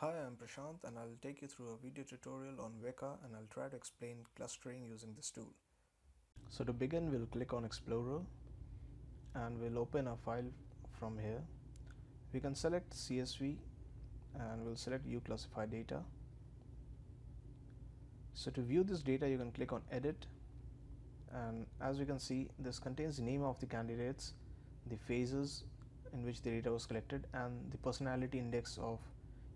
Hi, I'm Prashant and I'll take you through a video tutorial on Weka and I'll try to explain clustering using this tool. So to begin, we'll click on Explorer and we'll open a file from here. We can select CSV and we'll select uClassify data. So to view this data, you can click on Edit, and as you can see, this contains the name of the candidates, the phases in which the data was collected, and the personality index of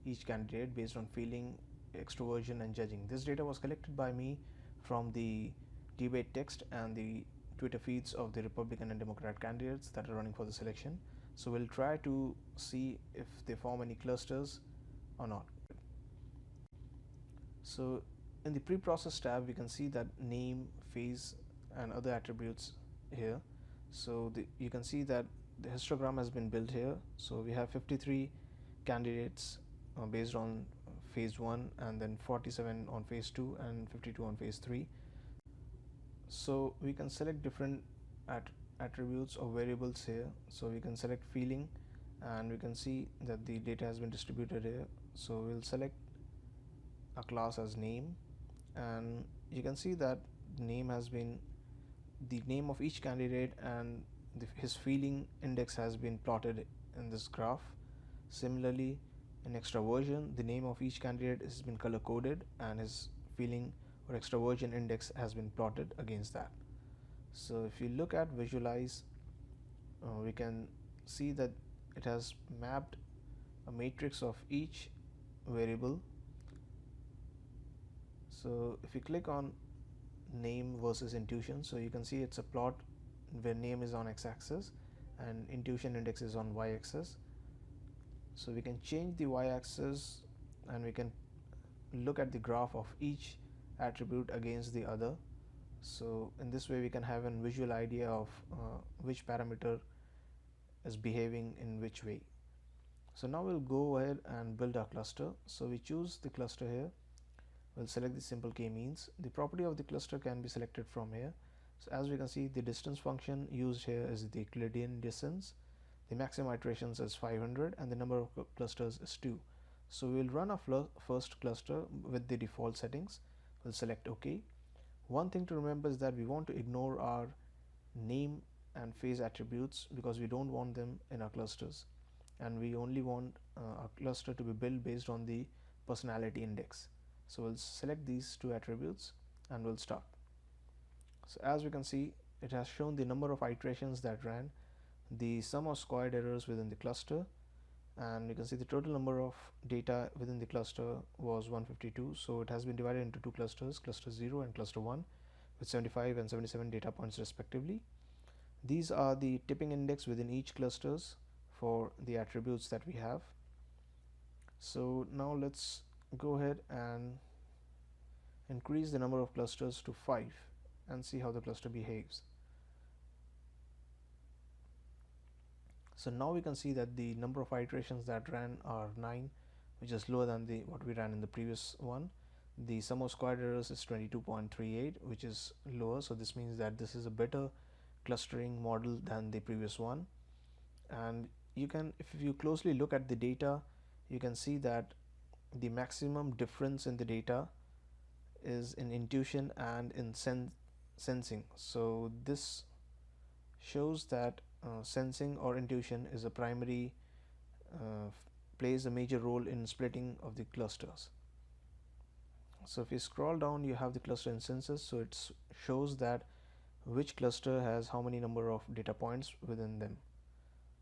each candidate based on feeling, extroversion and judging. This data was collected by me from the debate text and the Twitter feeds of the Republican and Democrat candidates that are running for the selection. So we'll try to see if they form any clusters or not. So in the pre-process tab, we can see that name, phase and other attributes here. So you can see that the histogram has been built here. So we have 53 candidates based on phase 1, and then 47 on phase 2 and 52 on phase 3. So we can select different attributes or variables here. So we can select feeling and we can see that the data has been distributed here. So we'll select a class as name, and you can see that name has been the name of each candidate, and his feeling index has been plotted in this graph. Similarly, in extroversion, the name of each candidate has been color coded and his feeling or extroversion index has been plotted against that. So if you look at visualize, we can see that it has mapped a matrix of each variable. So if you click on name versus intuition, so you can see it's a plot where name is on x-axis and intuition index is on y-axis. So we can change the y-axis and we can look at the graph of each attribute against the other. So in this way we can have a visual idea of which parameter is behaving in which way. So now we'll go ahead and build our cluster. So we choose the cluster here. We'll select the simple k-means. The property of the cluster can be selected from here. So as we can see, the distance function used here is the Euclidean distance. The maximum iterations is 500 and the number of clusters is 2. So we'll run our first cluster with the default settings. We'll select OK. One thing to remember is that we want to ignore our name and phase attributes because we don't want them in our clusters, and we only want our cluster to be built based on the personality index. So we'll select these two attributes and we'll start. So as we can see, it has shown the number of iterations that ran, the sum of squared errors within the cluster, and you can see the total number of data within the cluster was 152. So it has been divided into two clusters, cluster 0 and cluster 1, with 75 and 77 data points respectively. These are the tipping index within each clusters for the attributes that we have. So now let's go ahead and increase the number of clusters to 5 and see how the cluster behaves. So now we can see that the number of iterations that ran are 9, which is lower than what we ran in the previous one. The sum of squared errors is 22.38, which is lower. So this means that this is a better clustering model than the previous one. And you can, if you closely look at the data, you can see that the maximum difference in the data is in intuition and in sensing. So this shows that sensing or intuition is a primary plays a major role in splitting of the clusters. So if you scroll down, you have the cluster instances. So it shows that which cluster has how many number of data points within them.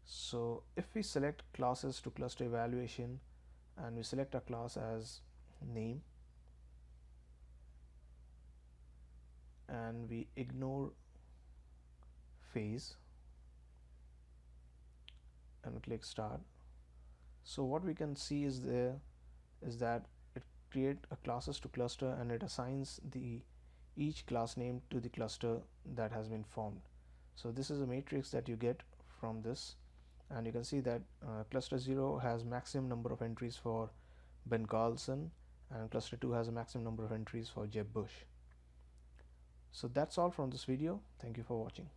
So if we select classes to cluster evaluation and we select a class as name and we ignore phase and click start, so what we can see is that it create a classes to cluster and it assigns each class name to the cluster that has been formed. So this is a matrix that you get from this, and you can see that cluster 0 has maximum number of entries for Ben Carlson and cluster 2 has a maximum number of entries for Jeb Bush. So that's all from this video. Thank you for watching.